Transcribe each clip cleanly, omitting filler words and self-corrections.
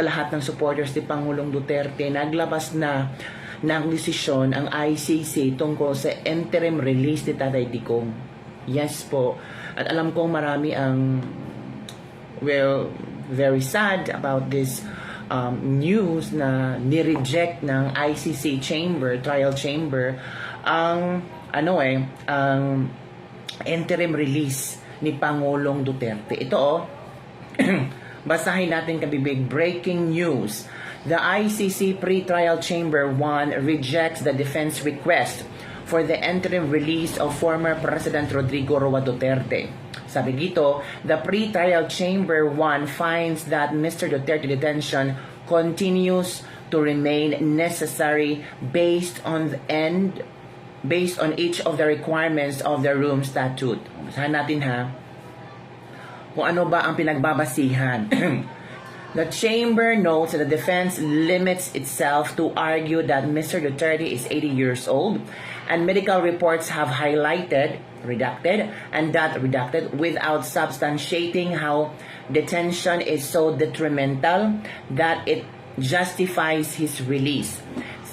sa lahat ng supporters ni Pangulong Duterte, naglabas na ng desisyon ang ICC tungkol sa interim release ni Tatay Digong. Yes po. At alam kong marami ang very sad about this news na ni-reject ng ICC trial chamber ang ang interim release ni Pangulong Duterte. Ito basahin natin kabibig. Breaking news. The ICC Pre-Trial Chamber 1 rejects the defense request for the interim release of former President Rodrigo Roa Duterte. Sabi dito, the Pre-Trial Chamber 1 finds that Mr. Duterte detention continues to remain necessary based on each of the requirements of the Rome Statute. Basahin natin ha. Kung ano ba ang pinagbabasihan. The chamber notes that the defense limits itself to argue that Mr. Duterte is 80 years old and medical reports have redacted without substantiating how detention is so detrimental that it justifies his release.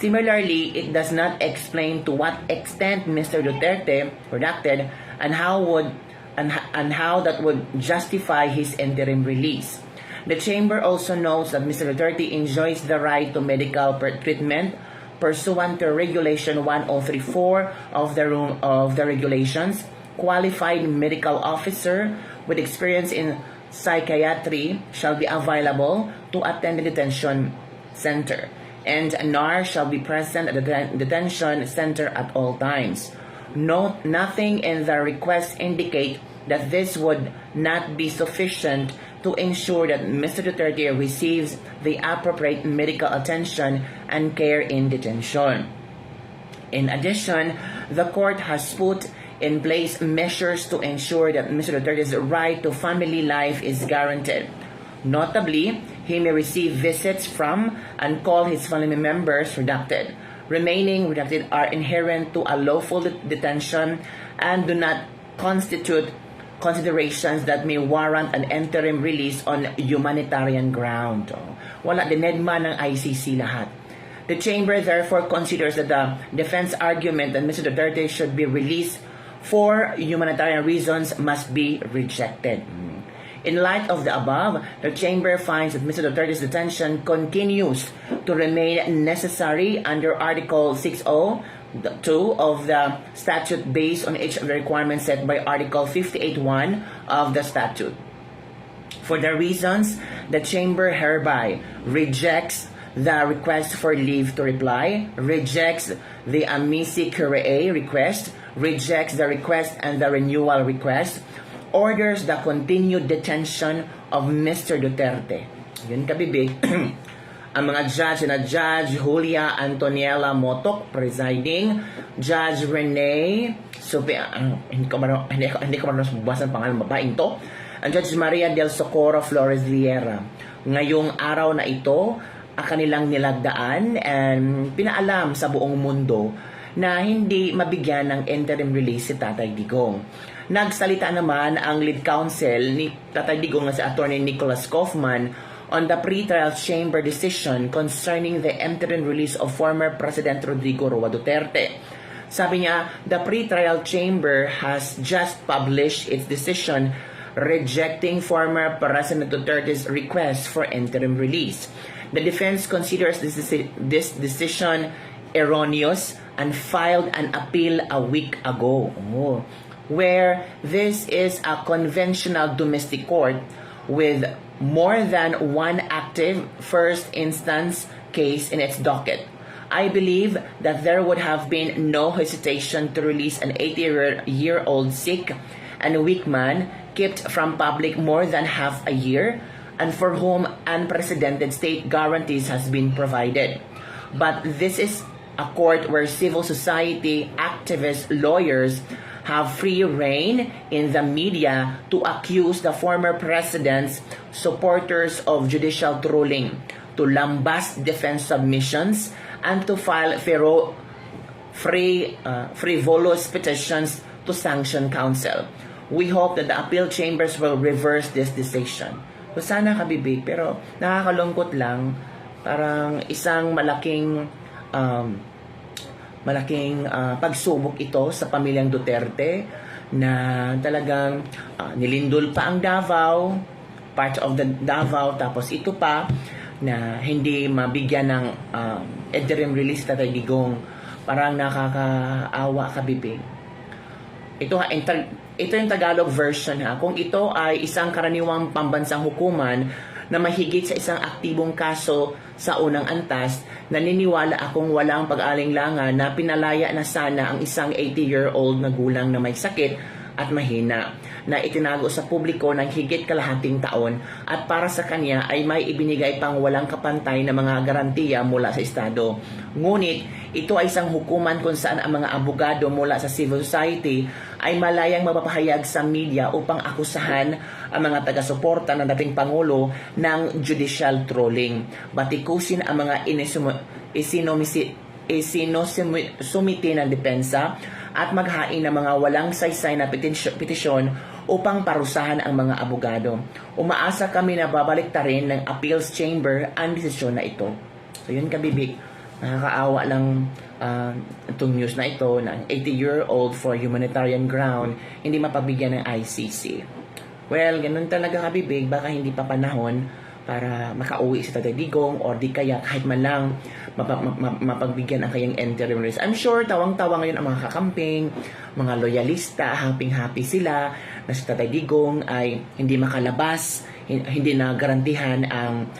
Similarly, it does not explain to what extent Mr. Duterte redacted and how that would justify his interim release. The chamber also notes that Mr. Duterte enjoys the right to medical treatment pursuant to Regulation 1034 of the regulations. Qualified medical officer with experience in psychiatry shall be available to attend the detention center, and a nurse shall be present at the detention center at all times. Nothing in the request indicate that this would not be sufficient to ensure that Mr. Duterte receives the appropriate medical attention and care in detention. In addition, the court has put in place measures to ensure that Mr. Duterte's right to family life is guaranteed. Notably, he may receive visits from and call his family members redacted. Remaining redacted are inherent to a lawful detention and do not constitute considerations that may warrant an interim release on humanitarian ground. Wala dinedma ng ICC lahat. The chamber therefore considers that the defense argument that Mr. Duterte should be released for humanitarian reasons must be rejected. In light of the above, the chamber finds that Mr. Duterte's detention continues to remain necessary under Article 602 of the statute based on each of the requirements set by Article 58.1 of the statute. For the reasons, the chamber hereby rejects the request for leave to reply, rejects the amici curiae request, rejects the request and the renewal request, orders the continued detention of Mr. Duterte. Yun kabibig. Ang mga judge na Judge Julia Antoniela Motok presiding, Judge Rene hindi ko marunong magbasa ang pangalan babaeng to, ang Judge Maria del Socorro Flores Liera. Ngayong araw na ito, ang kanilang nilagdaan and pinaalam sa buong mundo na hindi mabigyan ng interim release si Tatay Digong. Nagsalita naman ang lead counsel ni Tatay Digong na si Attorney Nicholas Kaufman on the pre-trial chamber decision concerning the interim release of former President Rodrigo Roa Duterte. Sabi niya, the pre-trial chamber has just published its decision rejecting former President Duterte's request for interim release. The defense considers this decision erroneous and filed an appeal a week ago, where this is a conventional domestic court with more than one active first instance case in its docket. I believe that there would have been no hesitation to release an 80-year-old sick and weak man kept from public more than half a year and for whom unprecedented state guarantees has been provided. But this is a court where civil society activists, lawyers have free reign in the media to accuse the former president's supporters of judicial trolling, to lambast defense submissions, and to file frivolous petitions to sanction counsel. We hope that the appeal chambers will reverse this decision. So sana kabibig, pero nakakalungkot lang, parang isang malaking pagsubok ito sa pamilyang Duterte na talagang nilindol pa ang Davao, part of the Davao, tapos ito pa na hindi mabigyan ng interim release Tatay Digong. Parang nakakaawa kabibig. Ito yung Tagalog version ha. Kung ito ay isang karaniwang pambansang hukuman na mahigit sa isang aktibong kaso sa unang antas, naniniwala akong walang pag-alinlangan na pinalaya na sana ang isang 80-year-old na gulang na may sakit at mahina na itinago sa publiko ng higit kalahating taon at para sa kanya ay may ibinigay pang walang kapantay na mga garantiya mula sa Estado. Ngunit ito ay isang hukuman kung saan ang mga abogado mula sa civil society ay malayang mapapahayag sa media upang akusahan ang mga taga-suporta ng dating Pangulo ng judicial trolling. Batikusin ang mga isinosumiti ng depensa at maghain ng mga walang saysay na petisyon upang parusahan ang mga abogado. Umaasa kami na babalik ta rin ng appeals chamber ang desisyon na ito. So yun kabibig, nakakaawa lang itong news na ito na 80-year-old for humanitarian ground hindi mapagbigyan ng ICC. Well, ganun talaga kabibig, baka hindi pa panahon para makauwi si Tatay Digong or di kaya kahit man lang mapagbigyan ang kayang interim release. I'm sure tawang-tawa ngayon ang mga kakamping, mga loyalista, happy sila na si Tatay Digong ay hindi makalabas, hindi na garantihan ang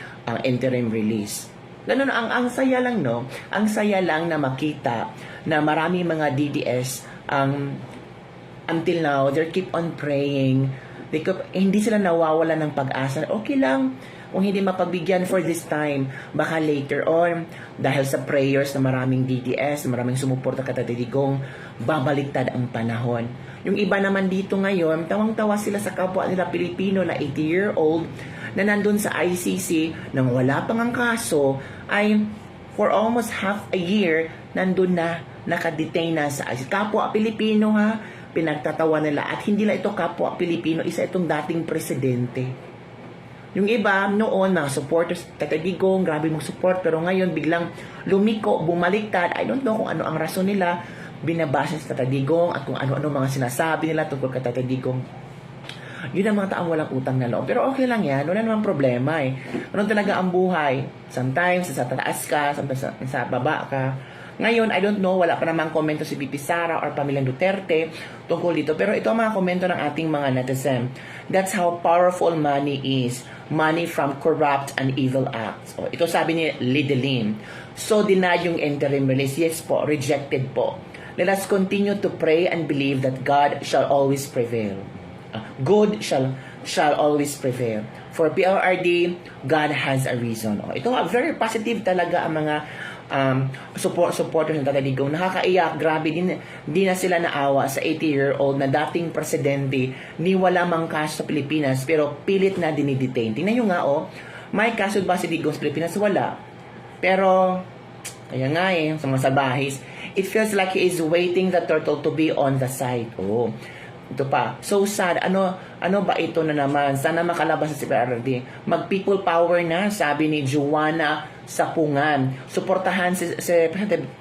interim release. Ganun, ang saya lang, no? Ang saya lang na makita na marami mga DDS until now, they keep on praying. Hindi sila nawawala ng pag-asa. Okay lang, kung hindi mapagbigyan for this time, baka later on, dahil sa prayers na maraming DDS, maraming sumuporta kay Tatay Digong, babaliktad ang panahon. Yung iba naman dito ngayon, tawang-tawa sila sa kapwa nila Pilipino na 80-year-old na nandun sa ICC nang wala pang ang kaso, ay for almost half a year, nandun na, nakadetain na sa ICC. Kapwa Pilipino ha, pinagtatawa nila. At hindi lang ito kapwa Pilipino, isa itong dating presidente. Yung iba, noon, mga supporters, Tatay Digong, grabe mong support, pero ngayon, biglang lumiko, bumaliktad. I don't know kung ano ang rason nila, binabasa sa Tatay Digong, at kung ano-ano mga sinasabi nila tungkol kay Tatay Digong. Yun ang mga taong walang utang na loob. Pero okay lang yan, wala namang problema eh. Ano talaga ang buhay? Sometimes, sa taas ka, sometimes sa baba ka. Ngayon, I don't know, wala pa namang komento si BP Sara or pamilyang Duterte tungkol dito. Pero ito ang mga komento ng ating mga netizen. That's how powerful money is. Money from corrupt and evil acts. O, ito sabi ni Lideline. So, deny yung interim release. Yes po, rejected po. Let us continue to pray and believe that God shall always prevail. Good shall always prevail. For PRRD, God has a reason. O, ito very positive talaga ang mga supporters ng Tatay Digong. Nakakaiyak, grabe din na sila naawa sa 80-year-old na dating presidente ni wala mang kaso sa Pilipinas pero pilit na dinidetain. Tingnan nyo nga may kaso ba si Digong sa Pilipinas? Wala. Pero kaya nga sa mga sabahis, it feels like he is waiting the turtle to be on the side. Ito pa. So sad. Ano ba ito na naman? Sana makalabas sa CPRD. Mag-people power na, sabi ni Joanna Sapungan. Suportahan si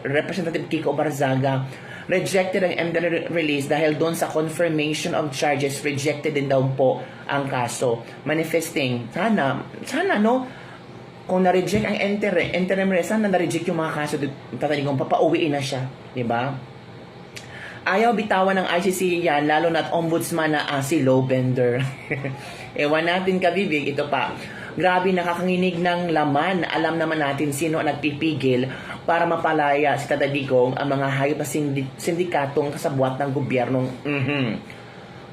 Representative Kiko Barzaga. Rejected ang MD release dahil doon sa confirmation of charges, rejected din daw po ang kaso. Manifesting. Sana kung na-reject ang interim release, sana na-reject yung mga kaso, tatagong papauwiin na siya. Diba? Ayaw bitawan ng ICC yan, lalo na't ombudsman na si Lowbender. Ewan natin kabibig, ito pa. Grabe, nakakanginig ng laman. Alam naman natin sino ang nagpipigil para mapalaya si Tatay Digong ang mga hayop na sindikatong kasabwat ng gobyernong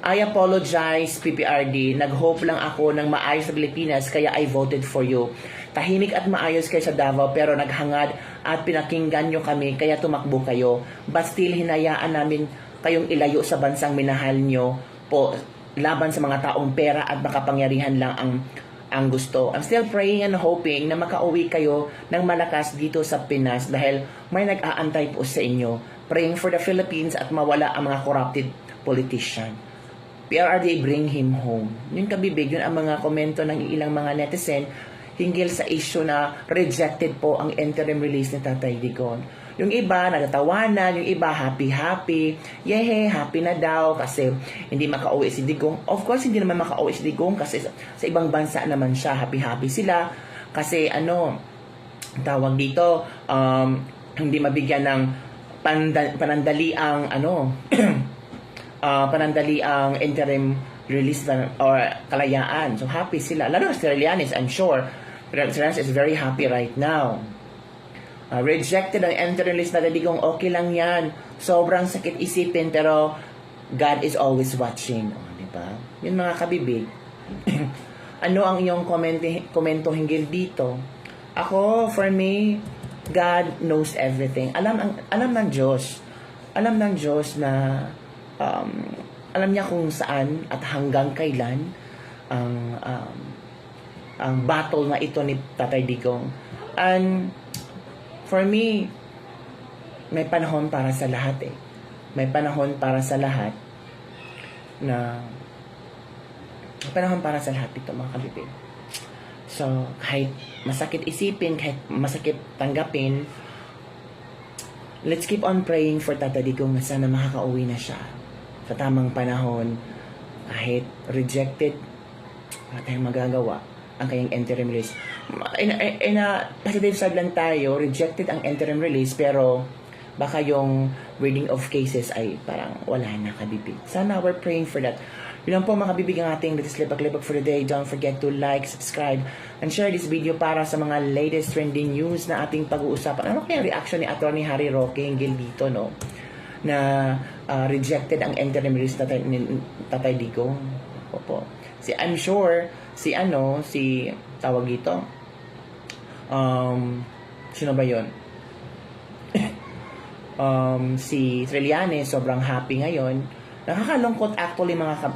I apologize, PPRD. Nag-hope lang ako ng maayos sa Pilipinas kaya I voted for you. Tahimik at maayos kayo sa Davao pero naghangad at pinakinggan nyo kami kaya tumakbo kayo. But still, hinayaan namin kayong ilayo sa bansang minahal nyo po laban sa mga taong pera at makapangyarihan lang ang gusto. I'm still praying and hoping na makauwi kayo ng malakas dito sa Pinas dahil may nag-aantay po sa inyo. Praying for the Philippines at mawala ang mga corrupted politician. PRRD bring him home. Yun kabibig, yun ang mga komento ng ilang mga netizen hinggil sa issue na rejected po ang interim release ni Tatay Digong. Yung iba, nagtatawanan, yung iba, happy-happy. Yehe, happy na daw kasi hindi makauwi si Digong. Of course, hindi naman makauwi si Digong kasi sa ibang bansa naman siya, happy-happy sila. Kasi tawag dito, hindi mabigyan ng panandaliang panandaliang interim release or kalayaan. So happy sila. Lalo na Australianis, I'm sure. Australianis is very happy right now. Rejected ang interim release na Digong, okay lang yan. Sobrang sakit isipin pero God is always watching. Diba? Yun mga kabibig. Ano ang iyong komento hinggil dito? Ako, for me, God knows everything. Alam ng Diyos. Alam ng Diyos na alam niya kung saan at hanggang kailan ang battle na ito ni Tatay Digong. And for me, may panahon para sa lahat eh. May panahon para sa lahat ito mga kabibig. So, kahit masakit isipin, kahit masakit tanggapin, let's keep on praying for Tatay Digong na sana makakauwi na siya sa tamang panahon. Kahit rejected, wala tayong magagawa ang kanyang interim release. In a positive side lang tayo, rejected ang interim release, pero baka yung reading of cases ay parang wala na kabibig. Sana we're praying for that. Yun lang po mga kabibig ang ating latest libag-libag for the day. Don't forget to like, subscribe, and share this video para sa mga latest trending news na ating pag-uusapan. Ano kaya reaction ni Atty. Harry Roque hinggil dito, no? Na rejected ang interim release ni Tatay Digong. Opo. I'm sure si tawag dito, sino ba yun? Si Trillanes, sobrang happy ngayon. Nakakalungkot actually mga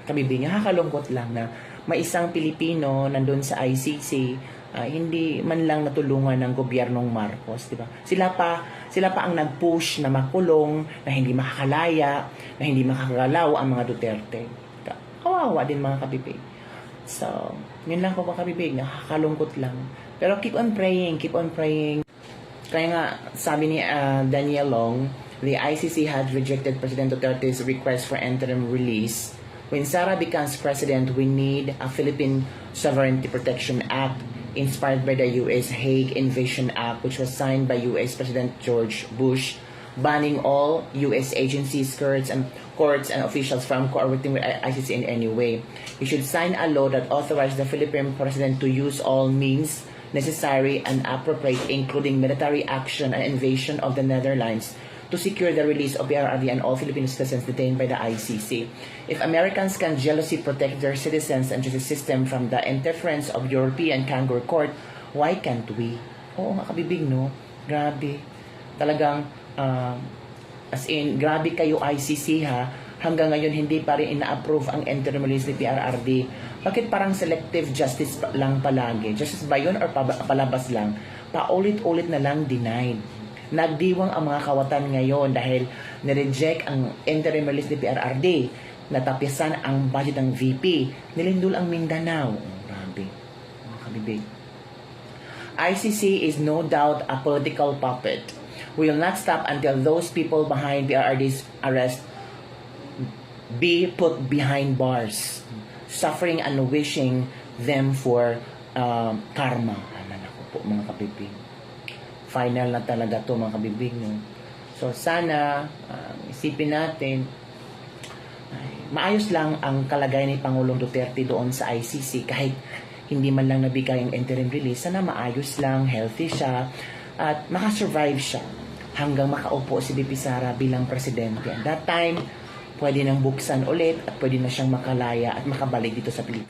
kabibig, nakakalungkot lang na may isang Pilipino nandun sa ICC, hindi man lang natulungan ng gobyernong Marcos, di ba? Sila pa ang nag-push na makulong, na hindi makakalaya, na hindi makakagalaw ang mga Duterte. Kawawa din mga kabibig. So, yun lang po mga kabibig, nakakalungkot lang. Pero keep on praying, keep on praying. Kaya nga, sabi ni Daniel Long, the ICC had rejected President Duterte's request for interim release. When Sara becomes president, we need a Philippine Sovereignty Protection Act inspired by the U.S. Hague Invasion Act, which was signed by U.S. President George Bush, banning all U.S. agencies, courts, and officials from cooperating with ICC in any way. We should sign a law that authorizes the Philippine President to use all means necessary and appropriate, including military action and invasion of the Netherlands, to secure the release of PRRD and all Filipino citizens detained by the ICC. If Americans can jealously protect their citizens and justice system from the interference of European kangaroo court, why can't we? Oo nga kabibig, no? Grabe. Talagang, as in, grabe kayo ICC ha. Hanggang ngayon, hindi pa rin ina-approve ang interim release ni PRRD. Bakit parang selective justice lang palagi? Justice ba yun or palabas lang? Paulit-ulit na lang denied. Nagdiwang ang mga kawatan ngayon dahil nireject ang interim release ni PRRD, natapyasan ang budget ng VP, nilindol ang Mindanao. Grabe, mga kabibig. ICC is no doubt a political puppet. We will not stop until those people behind PRRD's arrest be put behind bars, suffering and wishing them for karma. Alam ako po mga kabibig. Final na talaga to mga kabibig, no? So sana isipin natin maayos lang ang kalagayan ni Pangulong Duterte doon sa ICC kahit hindi man lang nabigay ang interim release. Sana maayos lang, healthy siya at makasurvive siya hanggang makaupo si BP Sara bilang presidente. At that time, pwede nang buksan ulit at pwede na siyang makalaya at makabalik dito sa Pilipinas.